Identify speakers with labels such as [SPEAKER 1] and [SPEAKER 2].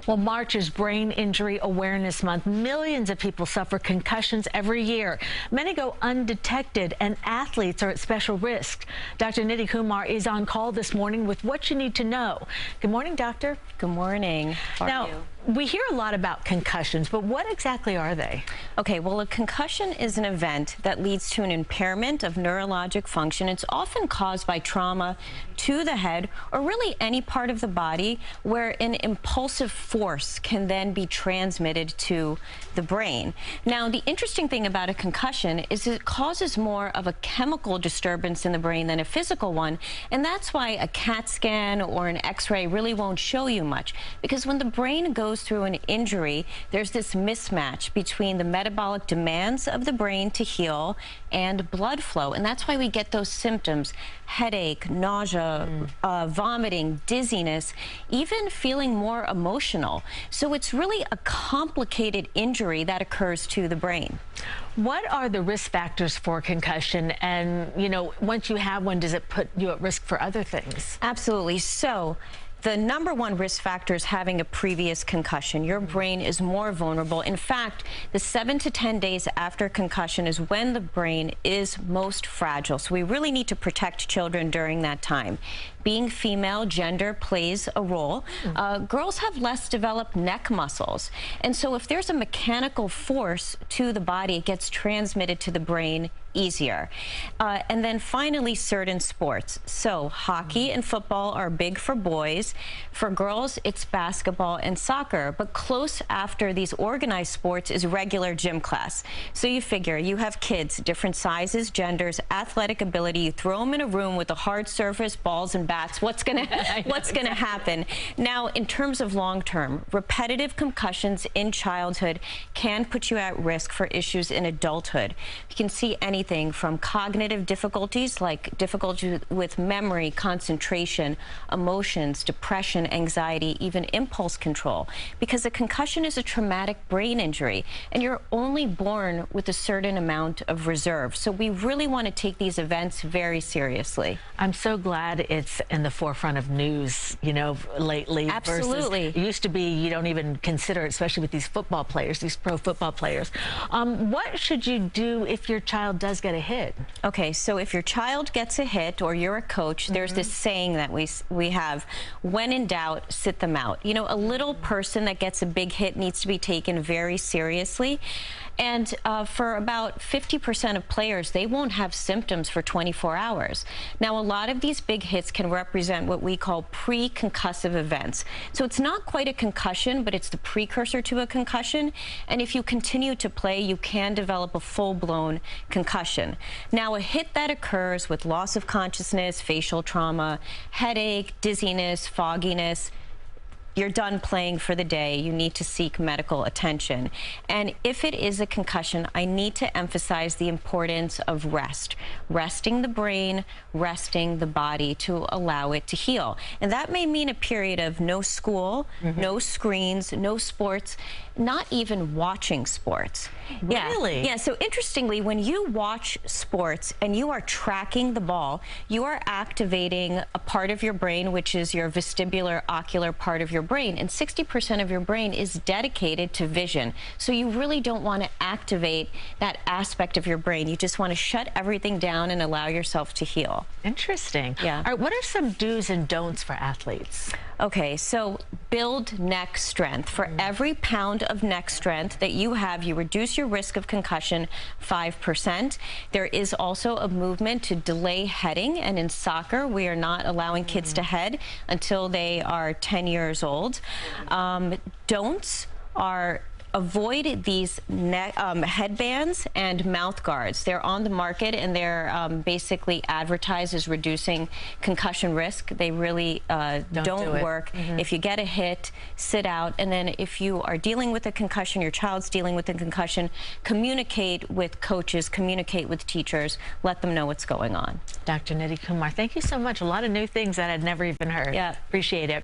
[SPEAKER 1] Well, March is Brain Injury Awareness Month. Millions of people suffer concussions every year. Many go undetected, and athletes are at special risk. Dr. Nidhi Kumar is on call this morning with what you need to know. Good morning, doctor.
[SPEAKER 2] Good morning. How are you?
[SPEAKER 1] We hear a lot about concussions, but what exactly are they?
[SPEAKER 2] Okay, well, a concussion is an event that leads to an impairment of neurologic function. It's often caused by trauma to the head or really any part of the body where an impulsive force can then be transmitted to the brain. Now, the interesting thing about a concussion is it causes more of a chemical disturbance in the brain than a physical one, and that's why a CAT scan or an X-ray really won't show you much, because when the brain goes through an injury, there's this mismatch between the metabolic demands of the brain to heal and blood flow, and that's why we get those symptoms: headache, nausea, vomiting, dizziness, even feeling more emotional. So it's really a complicated injury that occurs to the brain.
[SPEAKER 1] What are the risk factors for concussion? And, once you have one, does it put you at risk for other things?
[SPEAKER 2] Absolutely. So the number one risk factor is having a previous concussion. Your brain is more vulnerable. In fact, the 7 to 10 days after concussion is when the brain is most fragile. So we really need to protect children during that time. Being female, gender plays a role. Girls have less developed neck muscles. And so if there's a mechanical force to the body, it gets transmitted to the brain easier. And then finally, certain sports. So hockey and football are big for boys. For girls, it's basketball and soccer. But close after these organized sports is regular gym class. So you figure you have kids, different sizes, genders, athletic ability. You throw them in a room with a hard surface, balls and bats. What's gonna happen? Now, in terms of long-term, repetitive concussions in childhood can put you at risk for issues in adulthood. You can see anything from cognitive difficulties, like difficulty with memory, concentration, emotions, depression, anxiety, even impulse control, because a concussion is a traumatic brain injury, and you're only born with a certain amount of reserve. So we really want to take these events very seriously.
[SPEAKER 1] I'm so glad it's in the forefront of news, lately.
[SPEAKER 2] Absolutely.
[SPEAKER 1] Versus it used to be you don't even consider it, especially with these football players, these pro football players. What should you do if your child does get a hit?
[SPEAKER 2] Okay, so if your child gets a hit or you're a coach, there's this saying that we have: when in doubt, sit them out. A little person that gets a big hit needs to be taken very seriously. And for about 50% of players, they won't have symptoms for 24 hours. Now, a lot of these big hits can represent what we call pre-concussive events. So it's not quite a concussion, but it's the precursor to a concussion. And if you continue to play, you can develop a full-blown concussion. Now, a hit that occurs with loss of consciousness, facial trauma, headache, dizziness, fogginess, you're done playing for the day. You need to seek medical attention. And if it is a concussion, I need to emphasize the importance of rest. Resting the brain, resting the body to allow it to heal. And that may mean a period of no school, no screens, no sports, not even watching sports.
[SPEAKER 1] Really?
[SPEAKER 2] Yeah, so interestingly, when you watch sports and you are tracking the ball, you are activating a part of your brain, which is your vestibular ocular part of your brain, and 60% of your brain is dedicated to vision. So you really don't want to activate that aspect of your brain. You just want to shut everything down and allow yourself to heal.
[SPEAKER 1] Interesting.
[SPEAKER 2] Yeah.
[SPEAKER 1] All right, what are some do's and don'ts for athletes?
[SPEAKER 2] Okay, so build neck strength. For every pound of neck strength that you have, you reduce your risk of concussion 5%. There is also a movement to delay heading, and in soccer, we are not allowing kids to head until they are 10 years old. Don'ts are: avoid these headbands and mouth guards. They're on the market, and they're basically advertised as reducing concussion risk. They really don't work. If you get a hit, sit out. And then if you are dealing with a concussion, your child's dealing with a concussion, communicate with coaches, communicate with teachers, let them know what's going on.
[SPEAKER 1] Dr. Nidhi Kumar, thank you so much. A lot of new things that I'd never even heard.
[SPEAKER 2] Yeah.
[SPEAKER 1] Appreciate it.